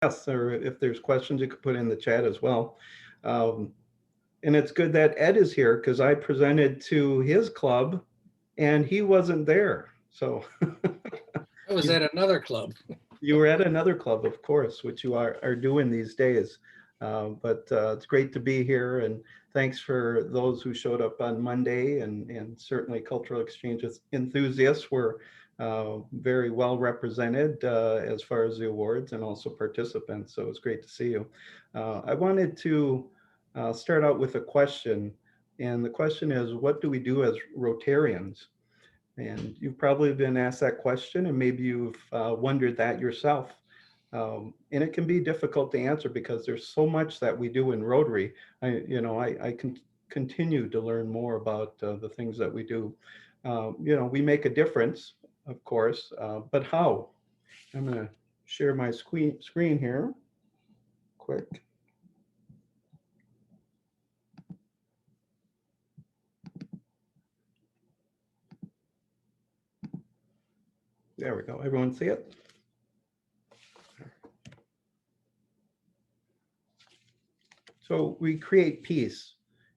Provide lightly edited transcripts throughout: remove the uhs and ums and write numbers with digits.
Yes, or if there's questions, you could put in the chat as well. Um, and it's good that Ed is here because I presented to his club and he wasn't there. So I was at another club. you were at another club, of course, which you are doing these days. But it's great to be here, and thanks for those who showed up on Monday, and certainly cultural exchange enthusiasts were very well represented as far as the awards and also participants. So it's great to see you. I wanted to start out with a question, and the question is, what do we do as Rotarians? And you've probably been asked that question, and maybe you've wondered that yourself. And it can be difficult to answer because there's so much that we do in Rotary. I can continue to learn more about the things that we do. We make a difference, of course, but how? I'm going to share my screen here quick. There we go. Everyone see it? So we create peace,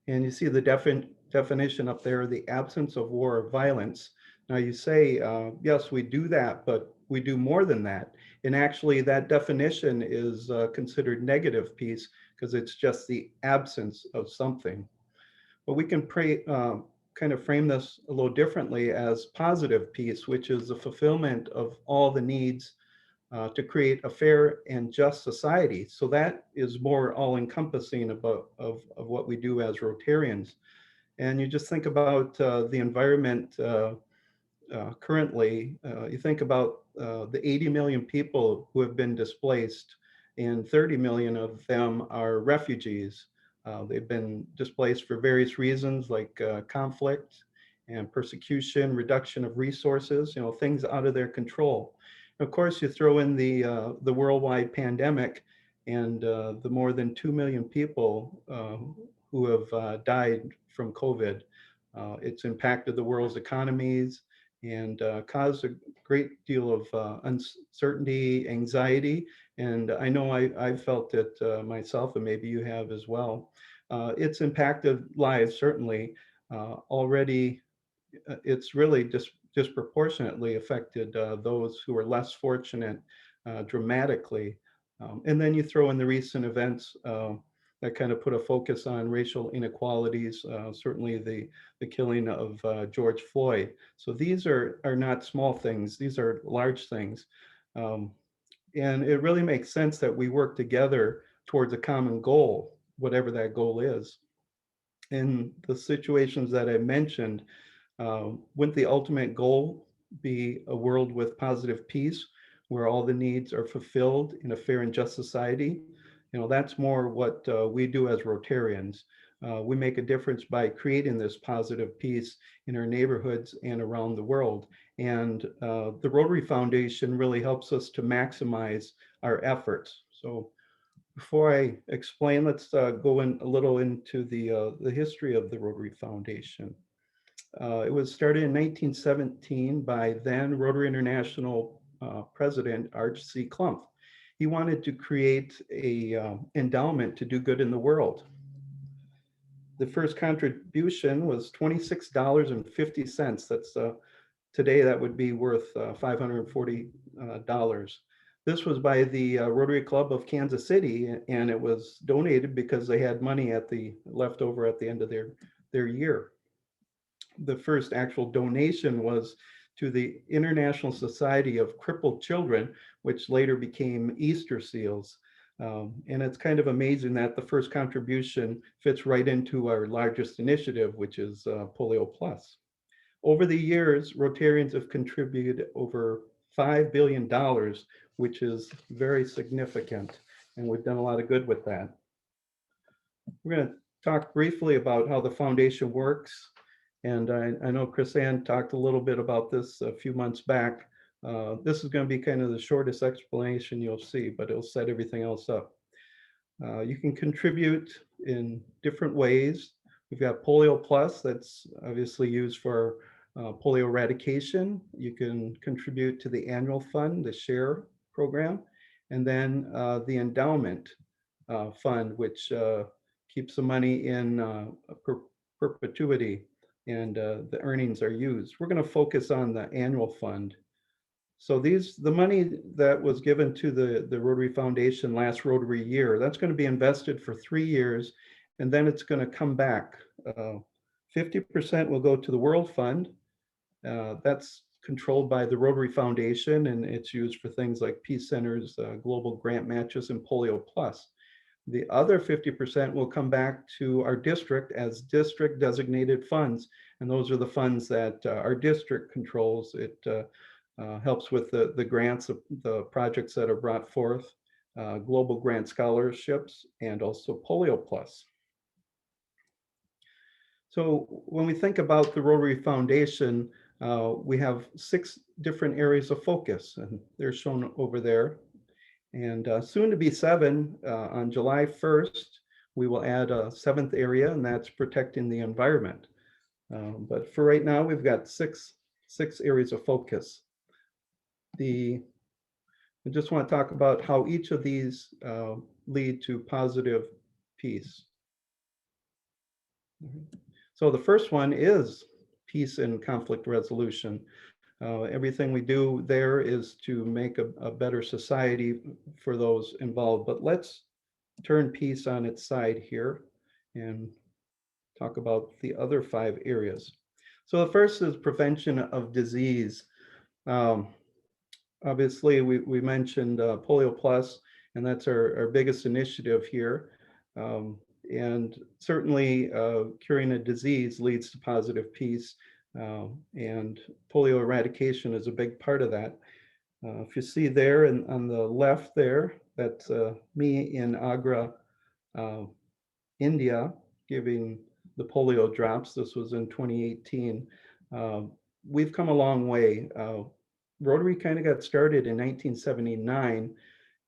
and you see the definition up there, the absence of war or violence. Now you say, yes, we do that, but we do more than that. And actually that definition is considered negative peace because it's just the absence of something. But we can kind of frame this a little differently as positive peace, which is the fulfillment of all the needs to create a fair and just society. So that is more all-encompassing of what we do as Rotarians. And you just think about the environment currently. You think about the 80 million people who have been displaced, and 30 million of them are refugees. They've been displaced for various reasons like conflict and persecution, reduction of resources, things out of their control. Of course, you throw in the worldwide pandemic and the more than 2 million people who have died from COVID. It's impacted the world's economies and caused a great deal of uncertainty, anxiety, and I know I've felt it myself, and maybe you have as well. It's impacted lives, certainly. Already, it's really disproportionately affected those who are less fortunate dramatically. And then you throw in the recent events that kind of put a focus on racial inequalities, certainly the killing of George Floyd. So these are not small things, these are large things. Um, and it really makes sense that we work together towards a common goal, whatever that goal is. In the situations that I mentioned, wouldn't the ultimate goal be a world with positive peace, where all the needs are fulfilled in a fair and just society? That's more what we do as Rotarians. We make a difference by creating this positive peace in our neighborhoods and around the world. And the Rotary Foundation really helps us to maximize our efforts. So before I explain, let's go in a little into the history of the Rotary Foundation. It was started in 1917 by then Rotary International President Arch C. Clump. He wanted to create a endowment to do good in the world. The first contribution was $26.50. That's today that would be worth $540. This was by the Rotary Club of Kansas City, and it was donated because they had money left over at the end of their year. The first actual donation was to the International Society of Crippled Children, which later became Easter Seals. And it's kind of amazing that the first contribution fits right into our largest initiative, which is Polio Plus. Over the years, Rotarians have contributed over $5 billion, which is very significant. And we've done a lot of good with that. We're going to talk briefly about how the foundation works. And I know Chris Ann talked a little bit about this a few months back. This is going to be kind of the shortest explanation you'll see, but it'll set everything else up. You can contribute in different ways. We've got Polio Plus, that's obviously used for polio eradication. You can contribute to the annual fund, the SHARE program. and then the endowment fund, which keeps the money in perpetuity, and the earnings are used. We're going to focus on the annual fund. So the money that was given to the Rotary Foundation last Rotary year, that's going to be invested for 3 years, and then it's going to come back. 50% will go to the World Fund. That's controlled by the Rotary Foundation, and it's used for things like peace centers, global grant matches, and Polio Plus. The other 50% will come back to our district as district designated funds, and those are the funds that our district controls. It helps with the grants of the projects that are brought forth, global grant scholarships, and also Polio Plus. So when we think about the Rotary Foundation, we have 6 different areas of focus, and they're shown over there. And soon to be 7, on July 1st, we will add a 7th area, and that's protecting the environment. But for right now, we've got six areas of focus. I just want to talk about how each of these lead to positive peace. So the first one is peace and conflict resolution. Everything we do there is to make a better society for those involved. But let's turn peace on its side here and talk about the other 5 areas. So the first is prevention of disease. Obviously, we mentioned Polio Plus, and that's our biggest initiative here. And certainly curing a disease leads to positive peace, and polio eradication is a big part of that. If you see there and on the left there, that's me in Agra, India, giving the polio drops. This was in 2018. We've come a long way. Rotary kind of got started in 1979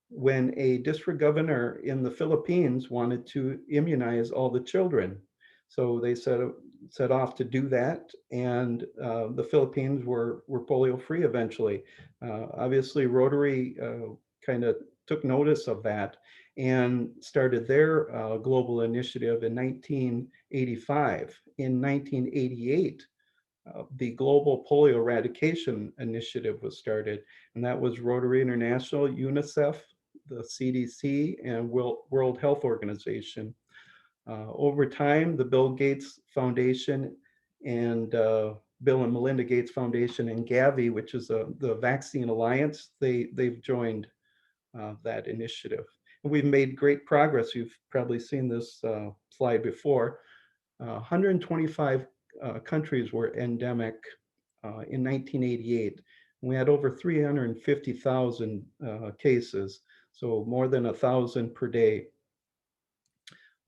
when a district governor in the Philippines wanted to immunize all the children. So they set off to do that, and the Philippines were polio free eventually. Obviously, Rotary kind of took notice of that and started their global initiative in 1985. In 1988, the Global Polio Eradication Initiative was started, and that was Rotary International, UNICEF, the CDC, and World Health Organization. Over time, the Bill Gates Foundation and Bill and Melinda Gates Foundation and Gavi, which is the Vaccine Alliance, they've joined that initiative. And we've made great progress. You've probably seen this slide before. 125 countries were endemic in 1988. We had over 350,000 cases, so more than 1,000 per day.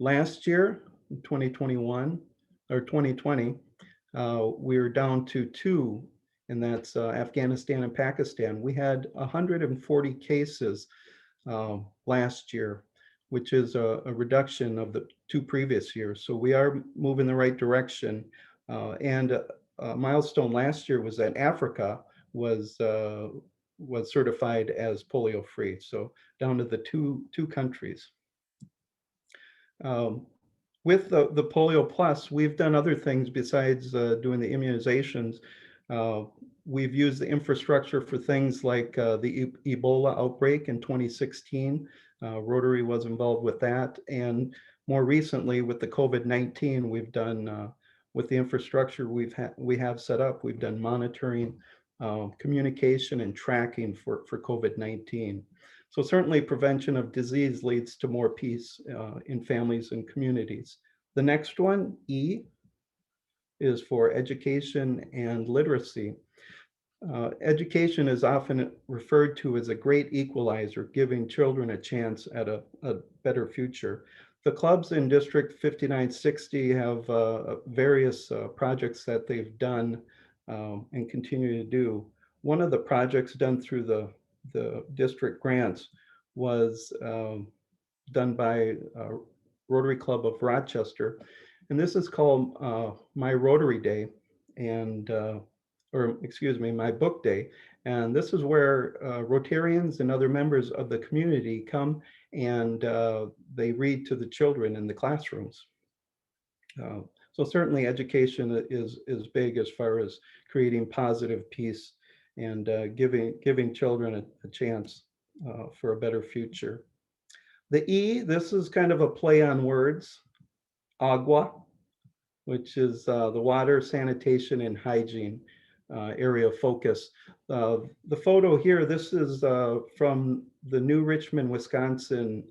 Last year, 2021 or 2020, we were down to 2, and that's Afghanistan and Pakistan. We had 140 cases last year, which is a reduction of the 2 previous years. So we are moving the right direction. And a milestone last year was that Africa was certified as polio free. So down to the two countries. With the Polio Plus, we've done other things besides doing the immunizations. We've used the infrastructure for things like the Ebola outbreak in 2016. Rotary was involved with that. And more recently with the COVID-19, we've done, with the infrastructure we have set up, we've done monitoring, communication, and tracking for COVID-19. So certainly prevention of disease leads to more peace in families and communities. The next one, E, is for education and literacy. Education is often referred to as a great equalizer, giving children a chance at a better future. The clubs in District 5960 have various projects that they've done and continue to do. One of the projects done through the district grants was done by Rotary Club of Rochester. And this is called My Rotary Day, and, or excuse me, My Book Day. And this is where Rotarians and other members of the community come and they read to the children in the classrooms. Uh, so certainly education is big as far as creating positive peace and giving children a chance for a better future. The E, this is kind of a play on words, agua, which is the water, sanitation, and hygiene area of focus. The photo here, this is from the New Richmond, Wisconsin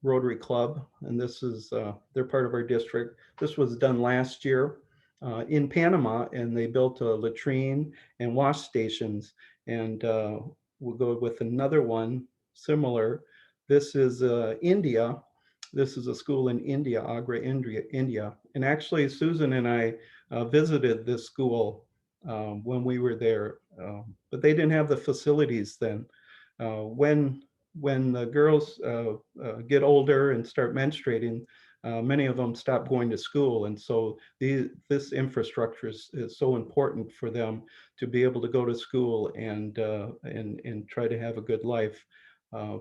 Rotary Club, and this is, they're part of our district. This was done last year in Panama, and they built a latrine and wash stations, and we'll go with another one similar. This is India. This is a school in India, Agra, India. And actually, Susan and I visited this school when we were there, but they didn't have the facilities then. When the girls get older and start menstruating, many of them stop going to school. And so this infrastructure is so important for them to be able to go to school and try to have a good life,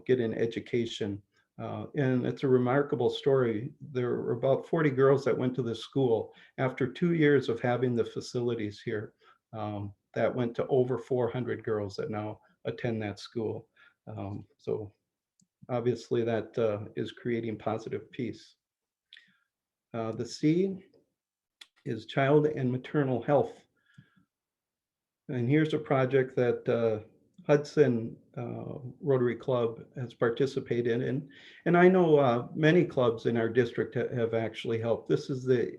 get an education. And it's a remarkable story. There were about 40 girls that went to this school after 2 years of having the facilities here. That went to over 400 girls that now attend that school. So obviously that is creating positive peace. The C is child and maternal health. And here's a project that Hudson Rotary Club has participated in. And I know many clubs in our district have actually helped. This is the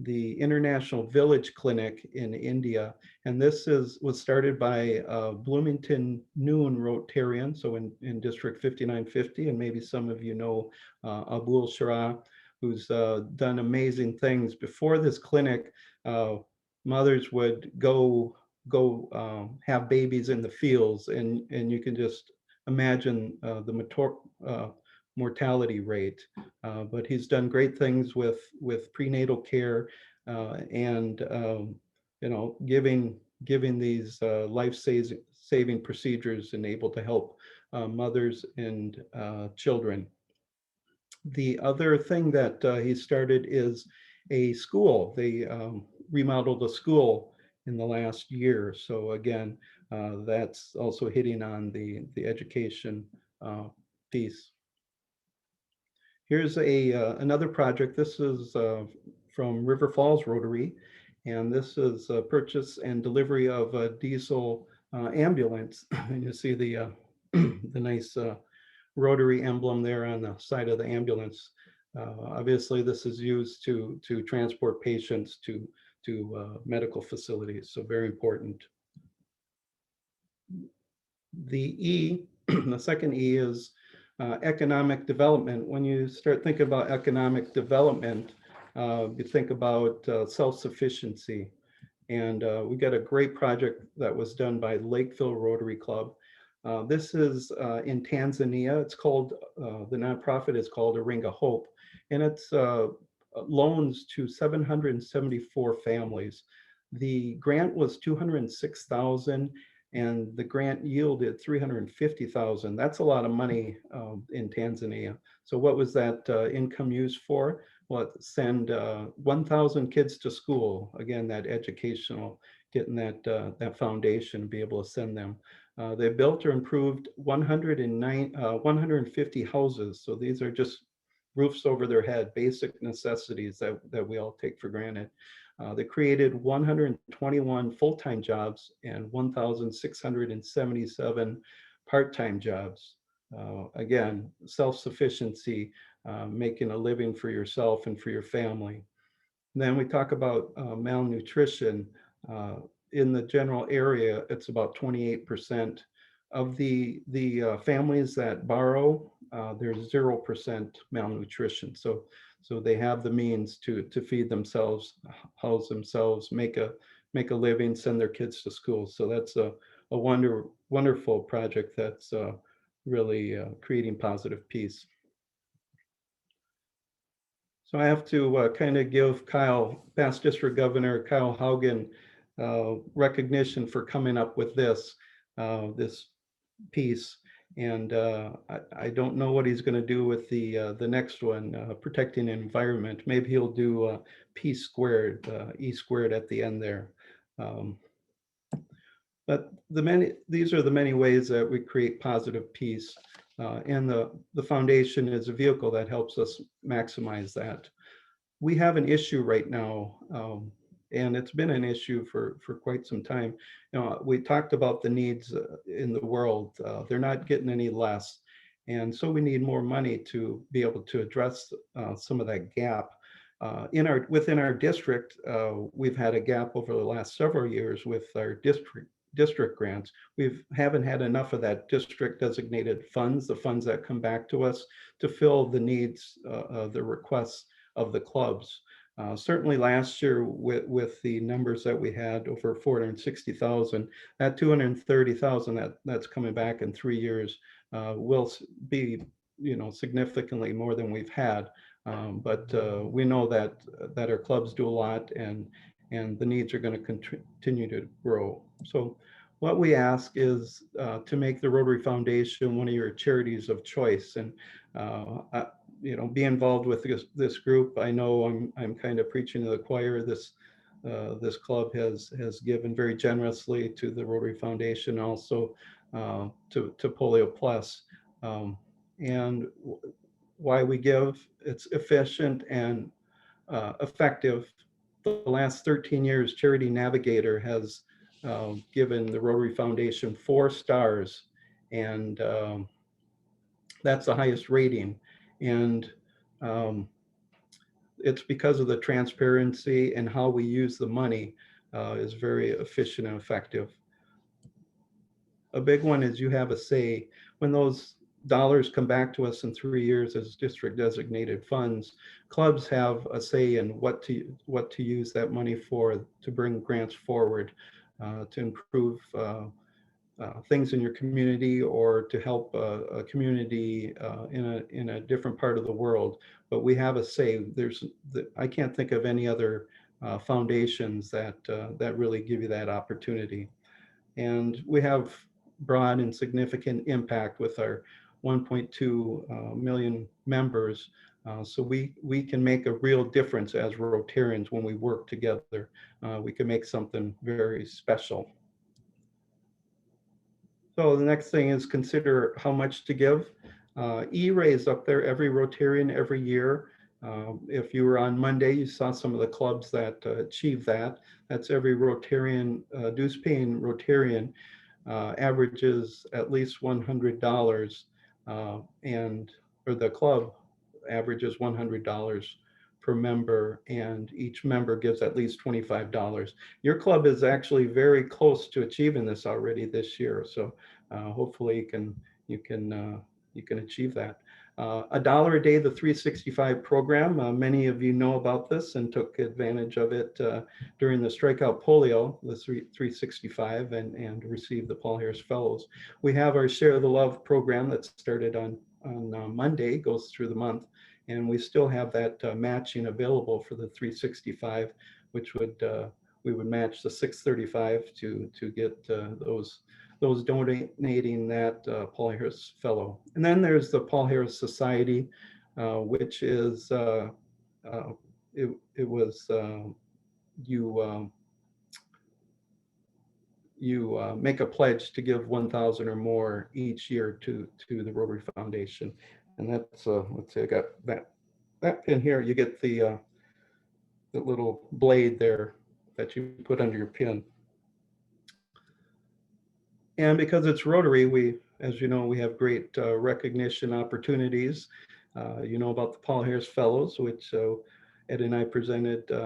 International Village Clinic in India. And this was started by Bloomington Noon Rotarian, so in District 5950, and maybe some of you know Abul Shara, who's done amazing things. Before this clinic, mothers would go have babies in the fields, and you can just imagine the mortality rate. But he's done great things with prenatal care and giving these life-saving procedures and able to help mothers and children. The other thing that he started is a school. They remodeled a school in the last year. So again, that's also hitting on the education piece. Here's another project. This is from River Falls Rotary, and this is a purchase and delivery of a diesel ambulance. And you see the the nice Rotary emblem there on the side of the ambulance. Obviously, this is used to transport patients to medical facilities, so very important. The E, the second E is economic development. When you start thinking about economic development, you think about self-sufficiency. And we got a great project that was done by Lakeville Rotary Club. This is in Tanzania. It's called, the nonprofit is called Iringa Hope, and it's loans to 774 families. The grant was 206,000 and the grant yielded 350,000. That's a lot of money in Tanzania. So what was that income used for? Well, send 1,000 kids to school. Again, that educational, getting that foundation, be able to send them. They built or improved 150 houses. So these are just roofs over their head, basic necessities that we all take for granted. They created 121 full-time jobs and 1,677 part-time jobs. Again, self-sufficiency, making a living for yourself and for your family. And then we talk about malnutrition. In the general area, it's about 28%. Of the families that borrow, there's 0% malnutrition. So they have the means to feed themselves, house themselves, make a living, send their kids to school. So that's a wonderful project that's really creating positive peace. So I have to kind of give past district governor Kyle Haugen recognition for coming up with this piece. And I don't know what he's going to do with the next one, protecting the environment. Maybe he'll do P squared, E squared at the end there. Um, but these are the many ways that we create positive peace. And the foundation is a vehicle that helps us maximize that. We have an issue right now, and it's been an issue for quite some time. We talked about the needs in the world. They're not getting any less. And so we need more money to be able to address some of that gap. Within our district, we've had a gap over the last several years with our district grants. We haven't had enough of that district designated funds, the funds that come back to us to fill the needs, the requests of the clubs. Certainly last year with the numbers that we had, over 460,000, that 230,000 that's coming back in 3 years will be, significantly more than we've had. But we know that our clubs do a lot, and the needs are going to continue to grow. So what we ask is to make the Rotary Foundation one of your charities of choice, and be involved with this group. I know I'm kind of preaching to the choir. This club has given very generously to the Rotary Foundation, also to PolioPlus. And why we give, it's efficient and effective. The last 13 years, Charity Navigator has given the Rotary Foundation 4 stars, and that's the highest rating. And it's because of the transparency, and how we use the money is very efficient and effective. A big one is you have a say. When those dollars come back to us in 3 years as district designated funds, clubs have a say in what to use that money for, to bring grants forward, to improve things in your community, or to help a community in a different part of the world. But we have a say. I can't think of any other foundations that really give you that opportunity. And we have broad and significant impact with our 1.2 million members. So we can make a real difference as Rotarians when we work together. We can make something very special. So the next thing is consider how much to give. E-Ray is up there, every Rotarian every year. If you were on Monday, you saw some of the clubs that achieve that. That's every Rotarian, dues paying Rotarian averages at least $100, or the club averages $100 per member, and each member gives at least $25. Your club is actually very close to achieving this already this year, so hopefully you can achieve that. $1 a day, the 365 program. Many of you know about this and took advantage of it during the Strikeout Polio, the 365, and received the Paul Harris Fellows. We have our Share the Love program that started on Monday, goes through the month, and we still have that matching available for the 365, which we would match the 635 to get those donating that Paul Harris Fellow. And then there's the Paul Harris Society, which is, it was, you make a pledge to give 1,000 or more each year to the Rotary Foundation. And that's, let's see, I got that pin here. You get the little blade there that you put under your pin. And because it's Rotary, as you know, we have great recognition opportunities. You know about the Paul Harris Fellows, which Ed and I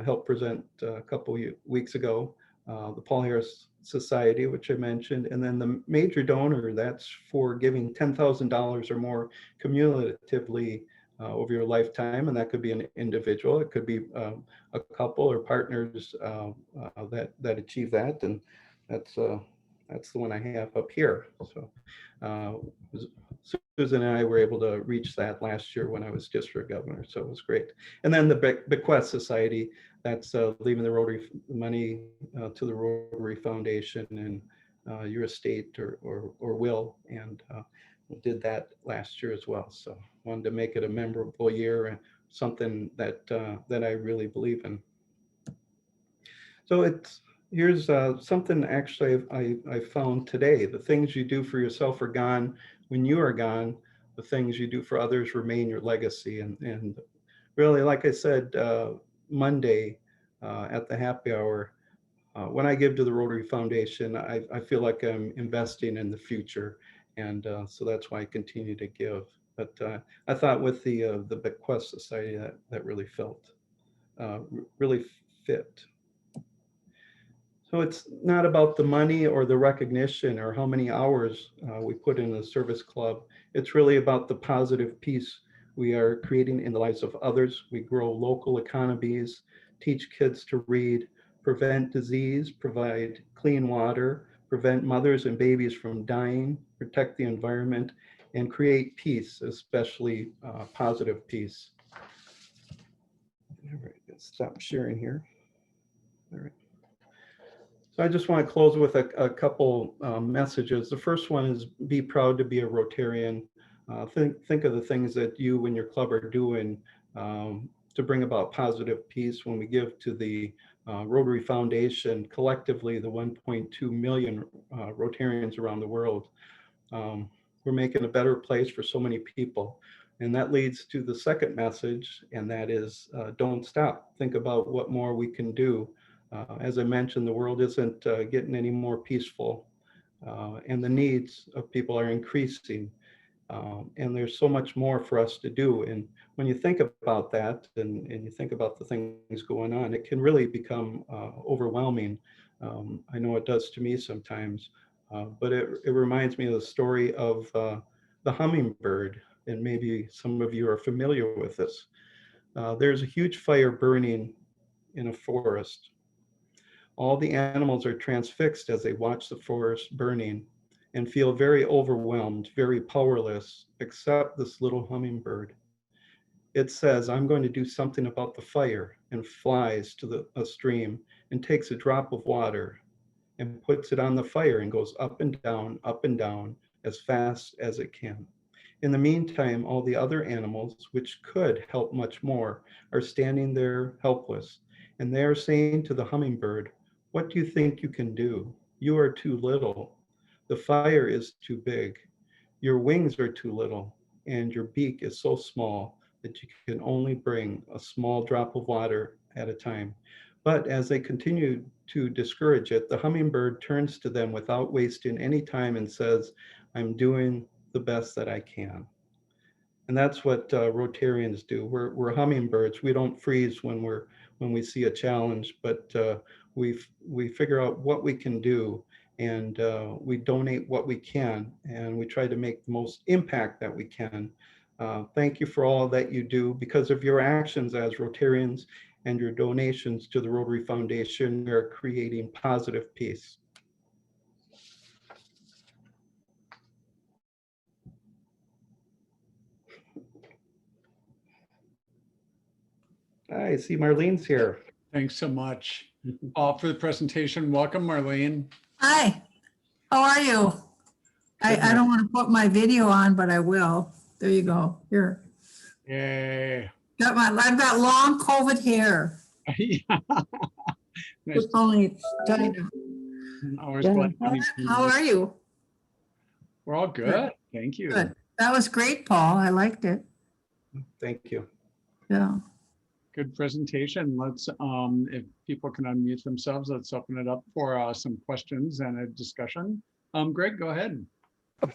helped present a couple weeks ago. The Paul Harris Society, which I mentioned, and then the major donor, that's for giving $10,000 or more cumulatively over your lifetime, and that could be an individual, it could be a couple or partners that achieve that, and that's the one I have up here. So Susan and I were able to reach that last year when I was district governor, so it was great. And then the Bequest Society, that's leaving the Rotary money to the Rotary Foundation and your estate or will, and did that last year as well. So wanted to make it a memorable year and something that that I really believe in. So here's something actually I found today. The things you do for yourself are gone when you are gone. The things you do for others remain your legacy. And really, like I said, Monday at the happy hour, when I give to the Rotary Foundation, I feel like I'm investing in the future. And so that's why I continue to give. But I thought with the Bequest Society, that really felt, really fit. So it's not about the money or the recognition or how many hours we put in the service club. It's really about the positive piece we are creating in the lives of others. We grow local economies, teach kids to read, prevent disease, provide clean water, prevent mothers and babies from dying, protect the environment, and create peace, especially positive peace. All right, let's stop sharing here. All right. So I just want to close with a couple messages. The first one is be proud to be a Rotarian. Think of the things that you and your club are doing to bring about positive peace. When we give to the Rotary Foundation, collectively the 1.2 million Rotarians around the world, we're making a better place for so many people. And that leads to the second message, and that is don't stop. Think about what more we can do. As I mentioned, the world isn't getting any more peaceful, and the needs of people are increasing. And there's so much more for us to do. And when you think about that and you think about the things going on, it can really become overwhelming. I know it does to me sometimes, but it reminds me of the story of the hummingbird. And maybe some of you are familiar with this. There's a huge fire burning in a forest. All the animals are transfixed as they watch the forest burning and feel very overwhelmed, very powerless, except this little hummingbird. It says, I'm going to do something about the fire, and flies to a stream and takes a drop of water and puts it on the fire and goes up and down as fast as it can. In the meantime, all the other animals, which could help much more, are standing there helpless. And they are saying to the hummingbird, what do you think you can do? You are too little. The fire is too big. Your wings are too little, and your beak is so small that you can only bring a small drop of water at a time. But as they continue to discourage it, the hummingbird turns to them without wasting any time and says, I'm doing the best that I can. And that's what Rotarians do. We're hummingbirds. We don't freeze when we see a challenge, but we figure out what we can do, and we donate what we can, and we try to make the most impact that we can. Thank you for all that you do. Because of your actions as Rotarians and your donations to the Rotary Foundation, we are creating positive peace. I see Marlene's here. Thanks so much for the presentation. Welcome, Marlene. Hi, how are you? I don't want to put my video on, but I will. There you go. Here. Yay. I've got long COVID hair. Nice. It's only China. Always glad to meet you. How are you? We're all good. Thank you. Good. That was great, Paul. I liked it. Thank you. Yeah. Good presentation. Let's, if people can unmute themselves, let's open it up for some questions and a discussion. Greg, go ahead.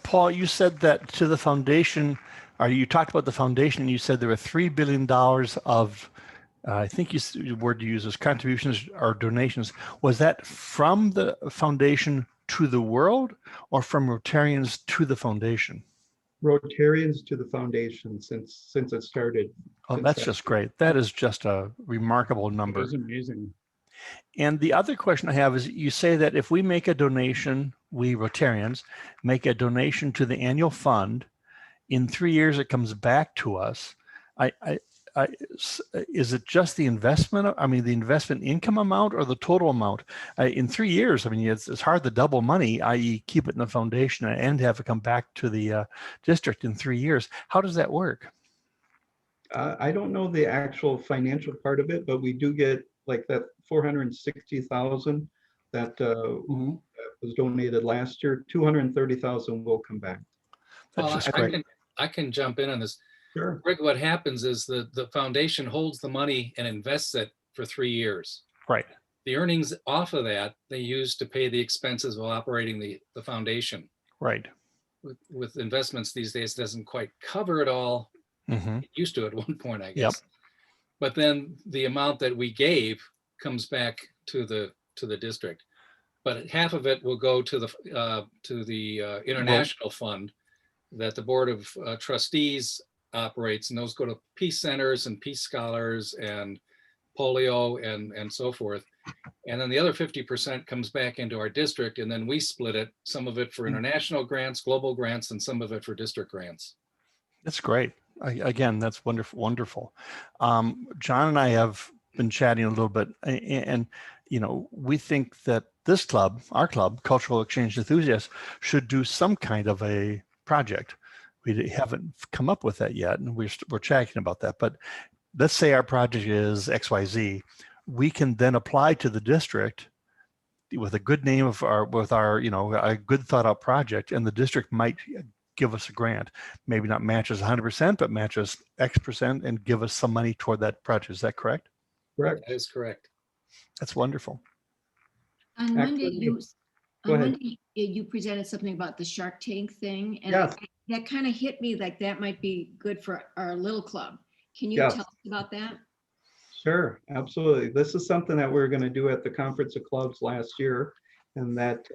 Paul, you said that to the foundation, or you talked about the foundation, you said there were $3 billion of, I think the word you used was contributions or donations. Was that from the foundation to the world or from Rotarians to the foundation? Rotarians to the foundation since it started. Oh, that's just great. That is just a remarkable number. It is amazing. And the other question I have is, you say that if we make a donation, we Rotarians make a donation to the annual fund in 3 years it comes back to us. Is it just the investment? I mean, the investment income amount or the total amount? In 3 years, I mean, it's hard to double money, i.e. keep it in the foundation and have it come back to the district in 3 years. How does that work? I don't know the actual financial part of it, but we do get like that 460,000 that Mhm. was donated last year. 230,000 will come back. That's Well, just great. I can jump in on this. Sure. Rick, what happens is the foundation holds the money and invests it for 3 years. Right. The earnings off of that, they use to pay the expenses of operating the foundation. Right. With investments these days, doesn't quite cover it all. Mm-hmm. It used to at one point, I Yep. guess. But then the amount that we gave comes back to the district. But half of it will go to the international fund that the Board of Trustees operates, and those go to peace centers and peace scholars and polio and so forth. And then the other 50% comes back into our district, and then we split it, some of it for international grants, global grants, and some of it for district grants. That's great. Again, that's wonderful. Wonderful. John and I have been chatting a little bit, and we think that this club, our club, Cultural Exchange Enthusiasts, should do some kind of a project. We haven't come up with that yet, and we're chatting about that. But let's say our project is XYZ. We can then apply to the district with a good name of a good thought out project, and the district might give us a grant, maybe not match us 100%, but match us X% and give us some money toward that project. Is that correct? Correct. That is correct. That's wonderful. On Monday, Actually, you presented something about the Shark Tank thing, and Yes. that kind of hit me like that might be good for our little club. Can you Yes. tell us about that? Sure, absolutely. This is something that we were going to do at the Conference of Clubs last year, and that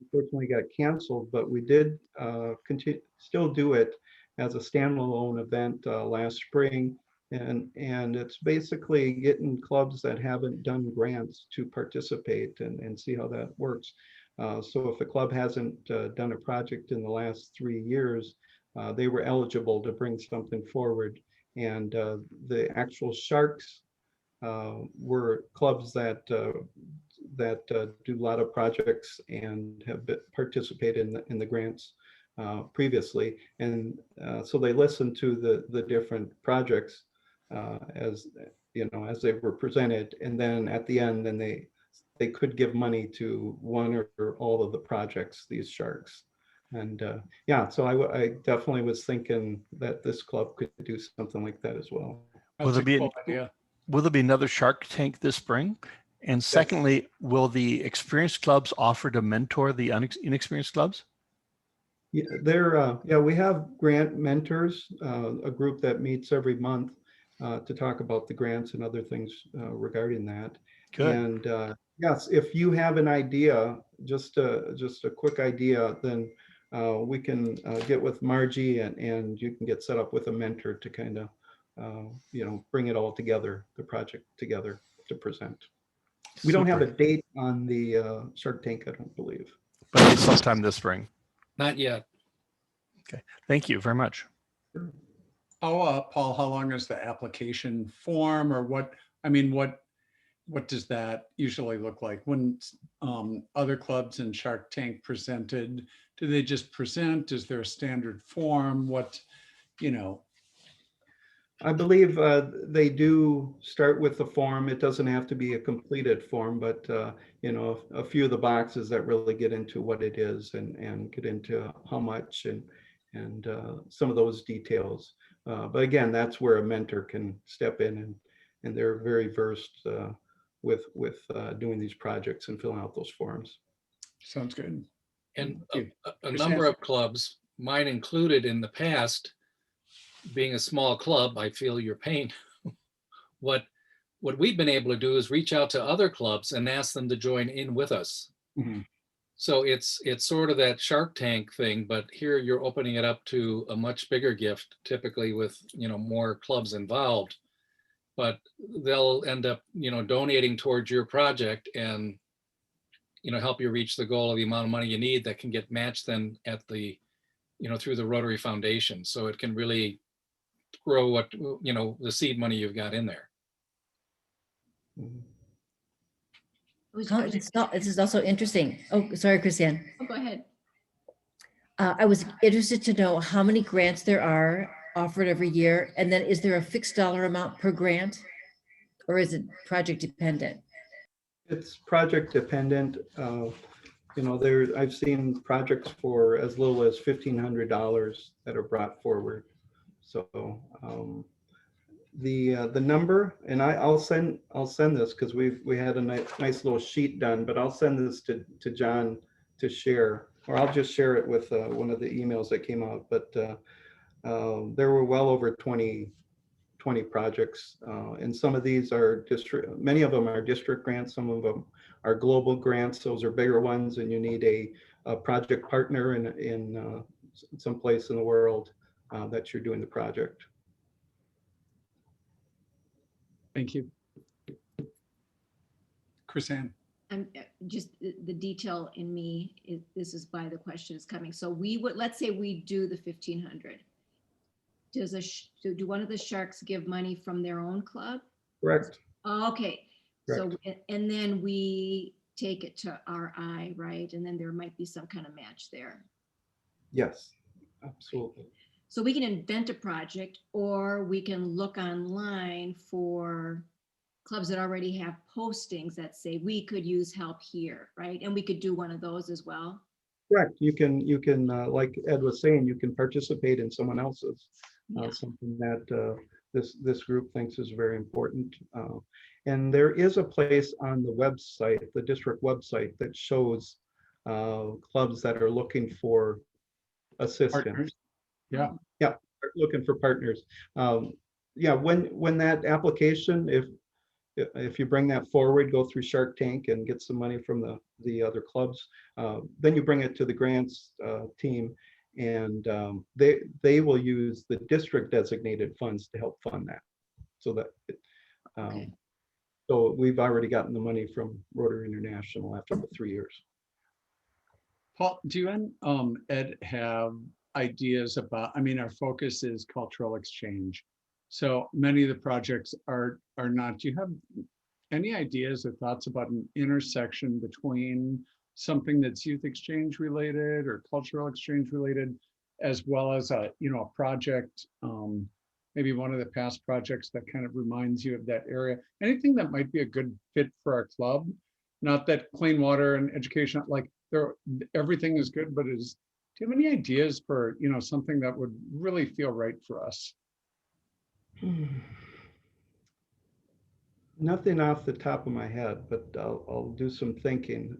unfortunately got canceled, but we did still do it as a standalone event last spring. And it's basically getting clubs that haven't done grants to participate and see how that works. So if a club hasn't done a project in the last 3 years, they were eligible to bring something forward. And the actual Sharks were clubs that do a lot of projects and have participated in the grants previously. And so they listened to the different projects as they were presented, and then at the end, then they could give money to one or all of the projects, these Sharks. And yeah, so I definitely was thinking that this club could do something like that as well. Will That's there a be cool idea. Will there be another Shark Tank this spring? And secondly, will the experienced clubs offer to mentor the inexperienced clubs? Yeah, we have grant mentors, a group that meets every month to talk about the grants and other things regarding that. Good. And yes, if you have an idea, just a quick idea, then we can get with Margie and you can get set up with a mentor to kind of bring it all together, the project together to present. We don't have a Super. date on the Shark Tank, I don't believe. But it's sometime this spring. Not yet. Thank you very much. Paul, how long is the application form, or what does that usually look like? When other clubs in Shark Tank presented, do they just present? Is there a standard form? I believe they do start with the form. It doesn't have to be a completed form, but a few of the boxes that really get into what it is and get into how much and some of those details. But again, that's where a mentor can step in and they're very versed with doing these projects and filling out those forms. Sounds good. And Thank you. a Just number ask- of clubs, mine included in the past, being a small club, I feel your pain. What we've been able to do is reach out to other clubs and ask them to join in with us. Mhm. So it's sort of that Shark Tank thing, but here you're opening it up to a much bigger gift, typically with more clubs involved. But they'll end up donating towards your project and help you reach the goal of the amount of money you need that can get matched then at the through the Rotary Foundation. So it can really grow what, the seed money you've got in there. Mhm. This is also interesting. Oh, sorry, Christiane. Oh, go ahead. I was interested to know how many grants there are offered every year, and then is there a fixed dollar amount per grant, or is it project dependent? It's project dependent. I've seen projects for as little as $1,500 that are brought forward. So the number, and I'll send this because we had a nice little sheet done, but I'll send this to John to share, or I'll just share it with one of the emails that came out. But there were well over 20 projects, and some of these are many of them are district grants, some of them are global grants. Those are bigger ones, and you need a project partner in some place in the world that you're doing the project. Thank you. Chrisanne. I'm just the detail in me is, this is why the question is coming. So let's say we do the 1,500. Do one of the Sharks give money from their own club? Correct. Oh, okay. So, Correct. and then we take it to RI, right? And then there might be some kind of match there. Yes, absolutely. So we can invent a project, or we can look online for clubs that already have postings that say we could use help here, right? And we could do one of those as well. Correct. You can like Ed was saying, you can participate in someone else's, Yeah. something that this group thinks is very important. And there is a place on the website, the district website, that shows clubs that are looking for assistance. Partners. Yeah. Yeah, looking for partners. Yeah, when that application, if you bring that forward, go through Shark Tank and get some money from the other clubs, then you bring it to the grants team, and they will use the district designated funds to help fund that. So that Okay. so we've already gotten the money from Rotary International after the 3 years. Paul, do you and Ed have ideas about, I mean, our focus is cultural exchange. So many of the projects are not. Do you have any ideas or thoughts about an intersection between something that's youth exchange related or cultural exchange related, as well as a project, maybe one of the past projects that kind of reminds you of that area? Anything that might be a good fit for our club? Not that clean water and education, like everything is good, but do you have any ideas for something that would really feel right for us? Nothing off the top of my head, but I'll do some thinking.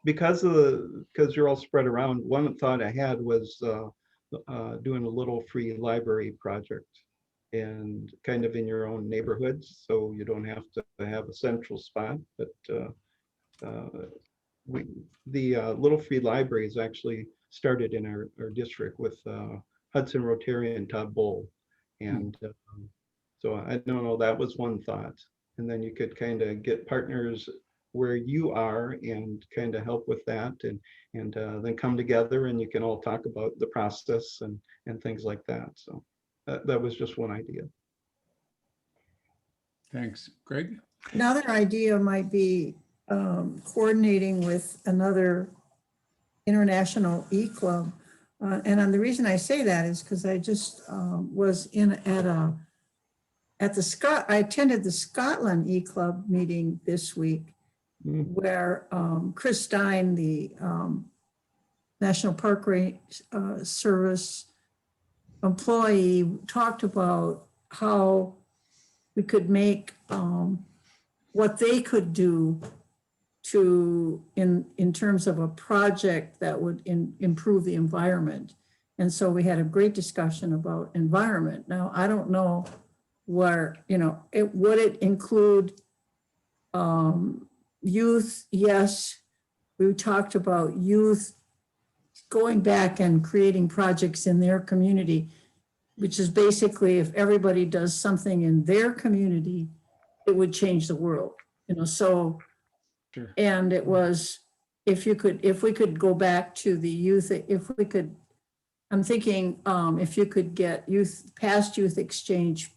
Because you're all spread around, one thought I had was doing a little free library project, and kind of in your own neighborhoods, so you don't have to have a central spot. But the little free libraries actually started in our district with Hudson Rotarian Todd Bull, and so I don't know, that was one thought. And then you could kind of get partners where you are and kind of help with that, and then come together and you can all talk about the process and things like that. So that was just one idea. Thanks. Greg? Another idea might be coordinating with another international e-club. And the reason I say that is because I just was I attended the Scotland e-club meeting this week, where Chris Stein, the National Park Service employee, talked about how we could make what they could do in terms of a project that would improve the environment. And so we had a great discussion about environment. Now, I don't know where, would it include youth? Yes, we talked about youth going back and creating projects in their community, which is basically, if everybody does something in their community, it would change the world, so. Sure. And it was, if we could go back to the youth, if we could I'm thinking if you could get past youth exchange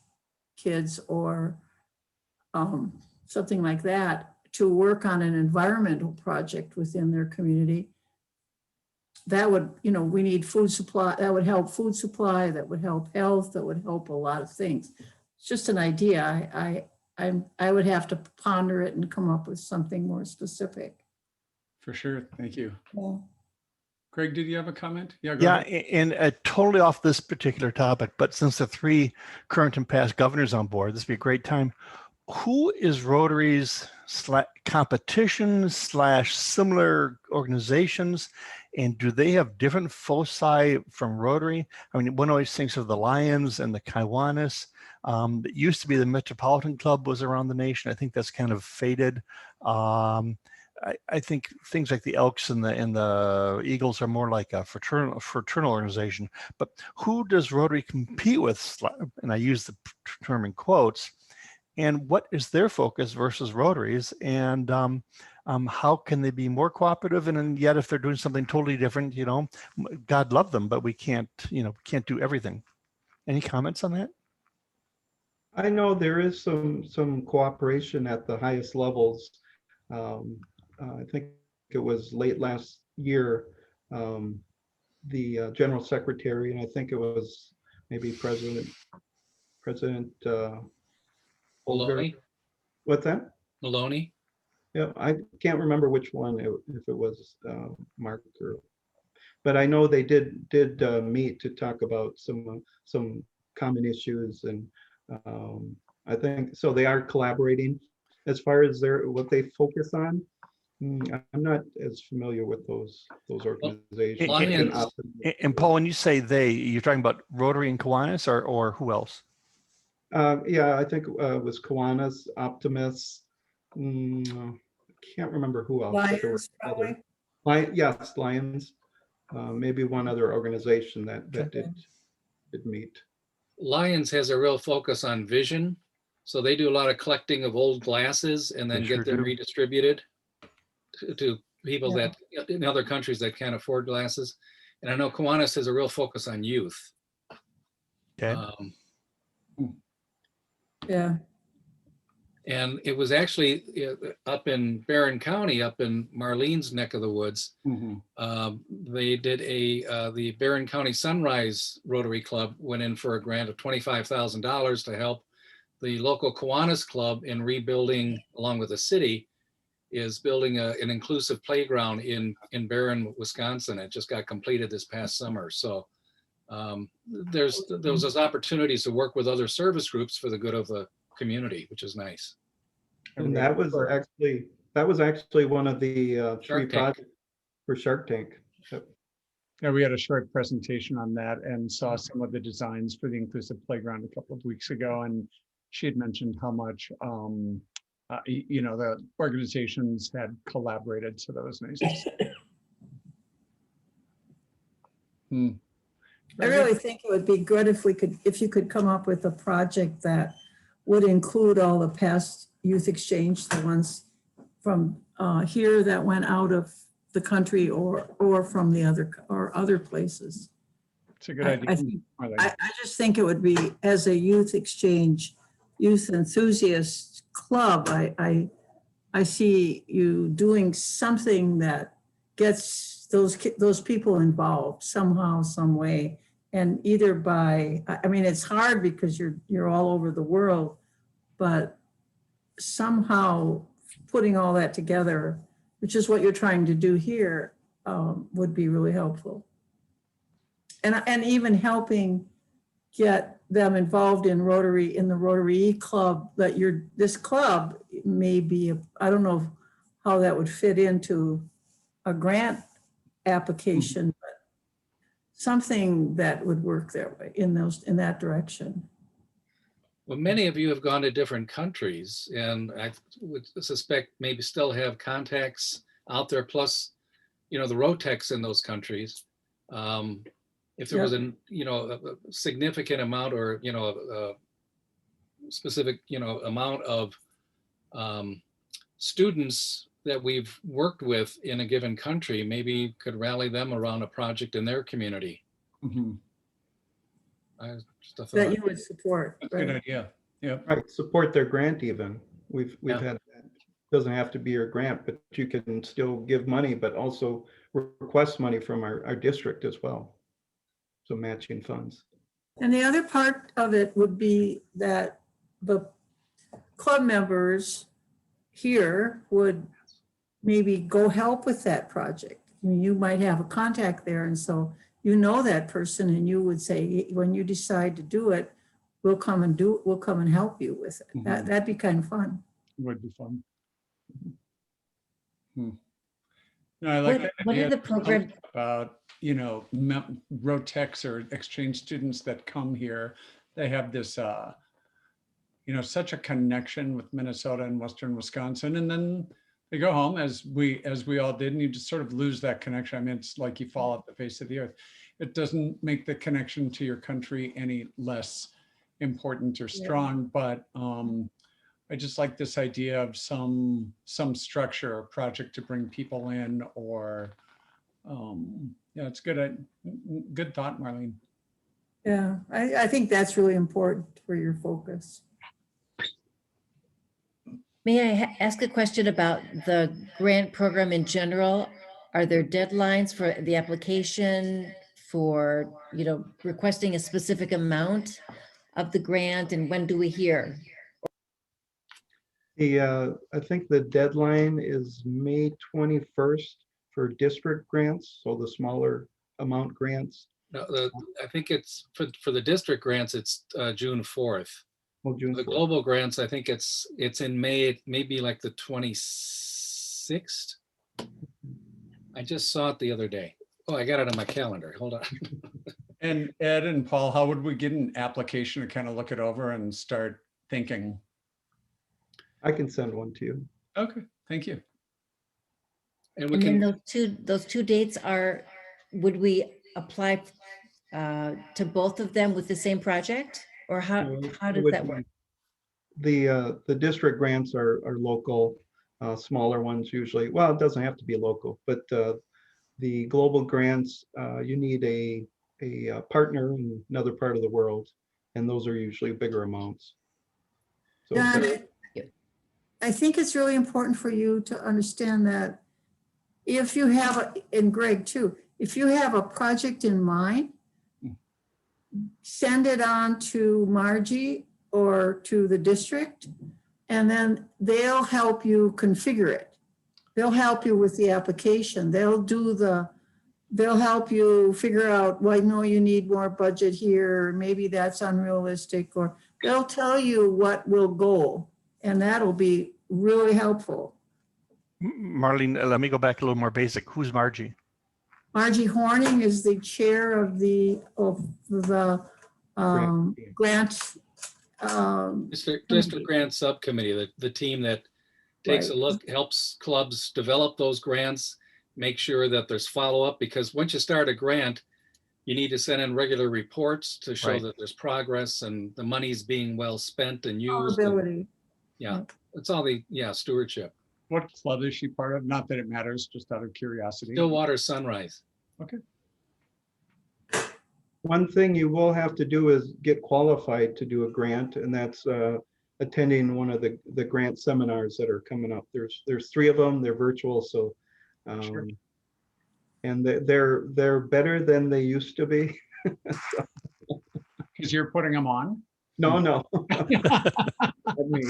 kids or something like that to work on an environmental project within their community, that would, we need food supply, that would help food supply, that would help health, that would help a lot of things. It's just an idea. I would have to ponder it and come up with something more specific. For sure. Thank you. Yeah. Greg, did you have a comment? Yeah, go Yeah, ahead. and totally off this particular topic, but since the 3 current and past governors on board, this would be a great time. Who is Rotary's competition / similar organizations, and do they have different foci from Rotary? I mean, one always thinks of the Lions and the Kiwanis. It used to be the Metropolitan Club was around the nation. I think that's kind of faded. I think things like the Elks and the Eagles are more like a fraternal organization. But who does Rotary compete with? And I use the term in quotes. And what is their focus versus Rotary's? And how can they be more cooperative? And yet, if they're doing something totally different, God love them, but we can't do everything. Any comments on that? I know there is some cooperation at the highest levels. I think it was late last year, the general secretary, and I think it was maybe President Holger. Maloney, What's that? Maloney. Yeah, I can't remember which one, if it was Mark but I know they did meet to talk about some common issues, and I think so they are collaborating. As far as what they focus on, I'm not as familiar with those organizations. Lions- And Paul, when you say they, you're talking about Rotary and Kiwanis, or who else? Yeah, I think it was Kiwanis, Optimus. I can't remember who else. But there were Lions, other. Yes, Lions. Maybe one other organization that Okay. did meet. Lions has a real focus on vision. So they do a lot of collecting of old glasses and then They sure get them do. redistributed to people Yeah. that in other countries that can't afford glasses. And I know Kiwanis has a real focus on youth. Okay. Yeah. And it was actually up in Barron County, up in Marlene's neck of the woods. Mhm. They did the Barron County Sunrise Rotary Club went in for a grant of $25,000 to help the local Kiwanis Club in rebuilding, along with the city, is building an inclusive playground in Barron, Wisconsin. It just got completed this past summer. So there was those opportunities to work with other service groups for the good of the community, which is nice. And that was actually one of the 3 Shark Tank. projects for Shark Tank. Yep. Yeah, we had a short presentation on that and saw some of the designs for the inclusive playground a couple of weeks ago. And she had mentioned how much, the organizations had collaborated. So that was nice to see. I really think it would be good if you could come up with a project that would include all the past youth exchange, the ones from here that went out of the country or from the other places. It's a good idea. I just think it would be, as a youth exchange, youth enthusiast club, I see you doing something that gets those people involved somehow, some way. And either it's hard because you're all over the world, but somehow putting all that together, which is what you're trying to do here, would be really helpful. And even helping get them involved in the Rotary Club, this club may be, I don't know how that would fit into a grant application, but something that would work that way in that direction. Well, many of you have gone to different countries, and I would suspect maybe still have contacts out there, plus, the Rotex in those countries. If there was a significant amount or, a specific, amount of students that we've worked with in a given country, maybe could rally them around a project in their community. Mhm. Just a that thought. you would support, That's a good right? idea. Yeah. Right, support their grant even. We've Yeah. had that. Doesn't have to be your grant, but you can still give money, but also request money from our district as well. So matching funds. And the other part of it would be that the club members here would maybe go help with that project. I mean, you might have a contact there, and so you know that person, and you would say, when you decide to do it, we'll come and help you with it. That'd be kind of fun. Would be fun. No, I like What, that what are idea the program? about, Rotex or exchange students that come here. They have this, such a connection with Minnesota and Western Wisconsin, and then they go home as we all did, and you just sort of lose that connection. I mean, it's like you fall off the face of the earth. It doesn't make the connection to your country any less important or strong, but I just like this idea of some structure or project to bring people in, or it's good. Good thought, Marlene. Yeah, I think that's really important for your focus. May I ask a question about the grant program in general? Are there deadlines for the application for, requesting a specific amount of the grant, and when do we hear? I think the deadline is May 21st for district grants, so the smaller amount grants. No, I think it's for the district grants, it's June 4th. Well, June The 4th. global grants, I think it's in May, maybe like the 26th. I just saw it the other day. Oh, I got it on my calendar. Hold on. And Ed and Paul, how would we get an application to kind of look it over and start thinking? I can send one to you. Okay, thank you. And we And then can, those two dates would we apply to both of them with the same project? Or how It does would that be- work? The district grants are local, smaller ones usually. Well, it doesn't have to be local, but the global grants, you need a partner in another part of the world, and those are usually bigger amounts. So Don, I think it's really important for you to understand that if you have, and Greg too, if you have a project in mind, send it on to Margie or to the district, and then they'll help you configure it. They'll help you with the application. They'll help you figure out, well, no, you need more budget here, maybe that's unrealistic, or they'll tell you what will go, and that'll be really helpful. Marlene, let me go back a little more basic. Who's Margie? Margie Horning is the chair of the grant. district grant subcommittee, the team that takes a Right. look, helps clubs develop those grants, make sure that there's follow-up, because once you start a grant, you need to send in regular reports to show Right. that there's progress and the money's being well spent and used. Accountability. Yeah, it's all stewardship. What club is she part of? Not that it matters, just out of curiosity. Stillwater Sunrise. Okay. one thing you will have to do is get qualified to do a grant, and that's attending one of the grant seminars that are coming up. There's 3 of them. They're virtual, so Sure. and they're better than they used to be. Because you're putting them on? No, not me.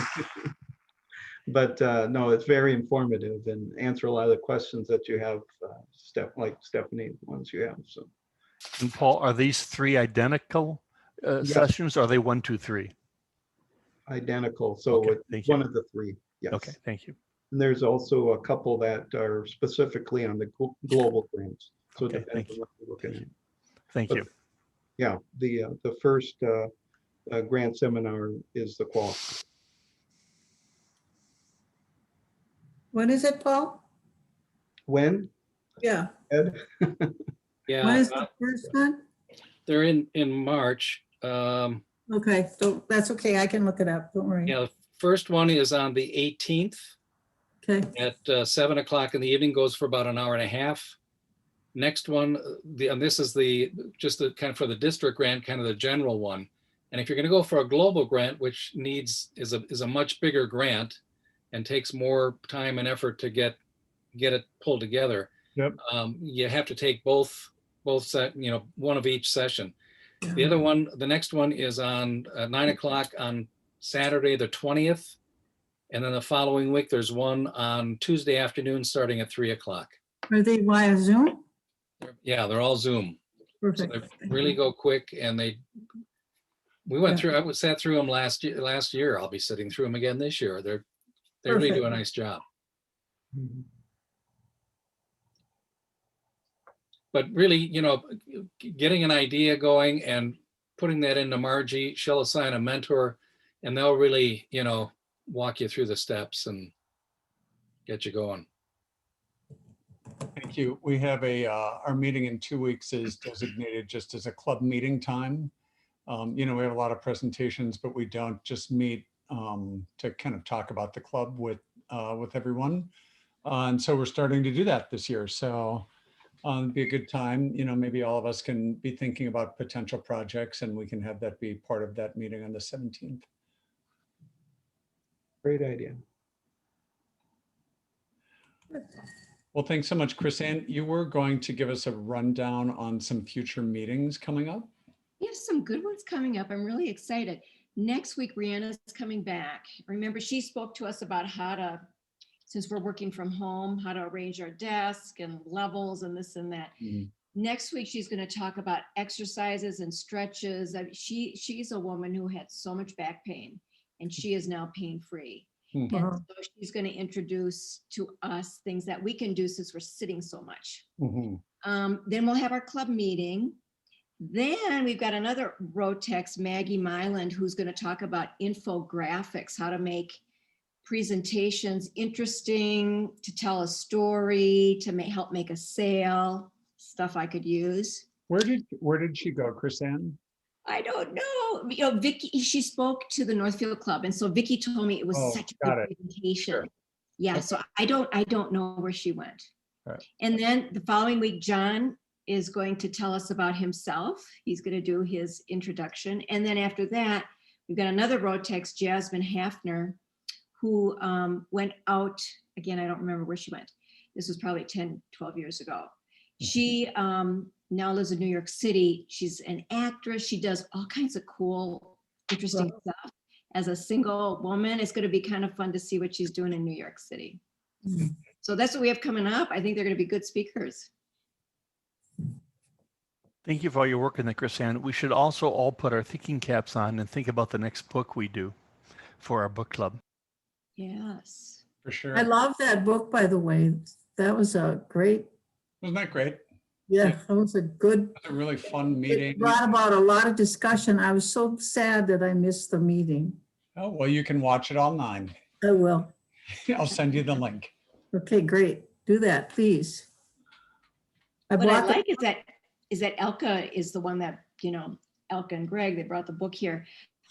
But no, it's very informative and answer a lot of the questions that you have, like Stephanie, ones you have. So And Paul, are these 3 identical Yes. sessions? Or are they 1, 2, 3? identical. So Okay, it's thank you. one of the 3. Yes. Okay, thank you. And there's also a couple that are specifically on the global grants. So it Okay, depends thank on you. what you're looking at. Thank But you. Yeah, the first grant seminar is the qual. When is it, Paul? When, Yeah, Ed? when Yeah, is the first one? they're in March. Okay, so that's okay, I can look it up, don't worry. Yeah, the first one is on the 18th Okay, at 7 o'clock in the evening, goes for about an hour and a half. Next one, and this is just the kind of for the district grant, kind of the general one. And if you're going to go for a global grant, which is a much bigger grant and takes more time and effort to get it pulled together, Yep. you have to take both one of each session. The other one, the next one is on 9 o'clock on Saturday, the 20th. And then the following week, there's one on Tuesday afternoon, starting at 3 o'clock. Are they via Zoom? Yeah, they're all Zoom. So Perfect. they really go quick, and we went through. I sat through them last year. I'll be sitting through them again this year. They really do a Perfect. nice job. Mhm. But really, getting an idea going and putting that into Margie, she'll assign a mentor, and they'll really, walk you through the steps and get you going. Thank you. We have our meeting in 2 weeks is designated just as a club meeting time. We have a lot of presentations, but we don't just meet to kind of talk about the club with everyone. And so we're starting to do that this year. So it'd be a good time, maybe all of us can be thinking about potential projects, and we can have that be part of that meeting on the 17th. Great idea. Well, thanks so much, Chris Ann. You were going to give us a rundown on some future meetings coming up. We have some good ones coming up. I'm really excited. Next week, Brianna's coming back. Remember, she spoke to us about how to, since we're working from home, how to arrange our desk and levels and this and that. Mhm. Next week, she's going to talk about exercises and stretches. She's a woman who had so much back pain, and she is now pain-free. Mhm. And so she's going to introduce to us things that we can do since we're sitting so much. Mhm. Then we'll have our club meeting. Then we've got another Rotex, Maggie Myland, who's going to talk about infographics, how to make presentations interesting, to tell a story, to help make a sale, stuff I could use. Where did she go, Chris Ann? I don't know. Vicky, she spoke to the Northfield Club, and so Vicky told me it was such a got good it. presentation. Sure. Yeah, Okay. so I don't know where she went. All right. And then the following week, John is going to tell us about himself. He's going to do his introduction. And then after that, we've got another Rotex, Jasmine Hafner, who went out, again, I don't remember where she went. This was probably 10, 12 years ago. She now lives in New York City. She's an actress. She does all kinds of cool, interesting stuff. As a single woman, it's going to be kind of fun to see what she's doing in New York City. Mhm. So that's what we have coming up. I think they're going to be good speakers. Thank you for all your work in the Chris Ann. We should also all put our thinking caps on and think about the next book we do for our book club. Yes. For sure. I love that book, by the way. That was a great, Wasn't that great? yeah, that was a good, It was a really fun meeting. it brought about a lot of discussion. I was so sad that I missed the meeting. Oh, well, you can watch it online. I will. I'll send you the link. Okay, great. Do that, please. What I bought the- like is that Elka is the one that, Elka and Greg, they brought the book here,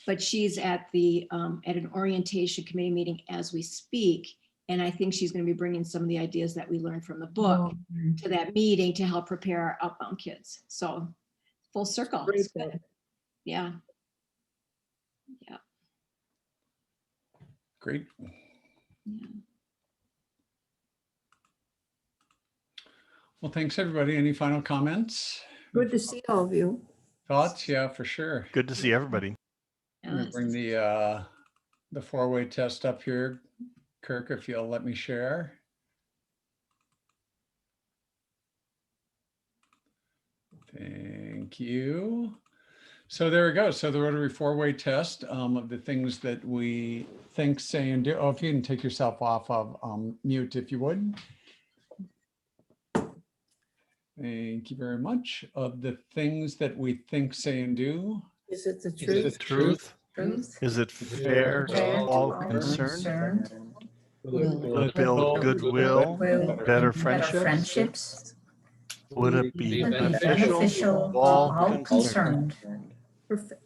but she's at an orientation committee meeting as we speak. And I think she's going to be bringing some of the ideas that we learned from the book Oh, to that meeting to help prepare our outbound kids. So full circle. great It's good. book. Yeah. Yeah. Great. Yeah. Well, thanks, everybody. Any final comments? Good to see all of you. Thoughts? Yeah, for sure. Good to see everybody. I'm gonna bring the four-way test up here. Kirk, if you'll let me share. Thank you. So there we go. So the Rotary four-way test of the things that we think, say, and do. Oh, if you can take yourself off of mute, if you would. Thank you very much. Of the things that we think, say, and do. Is it the Is truth? it truth? Truth? Is it fair to all concerned? Will it build goodwill, better friendships? Would it be beneficial to all concerned? Perfect.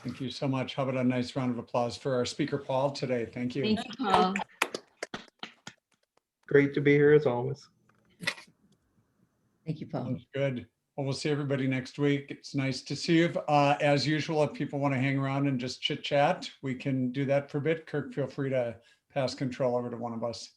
Thank you so much. How about a nice round of applause for our speaker, Paul, today? Thank you. Thank you, Paul. Great to be here as always. Thank you, Paul. Sounds good. Well, we'll see everybody next week. It's nice to see you. As usual, if people want to hang around and just chit chat, we can do that for a bit. Kirk, feel free to pass control over to one of us.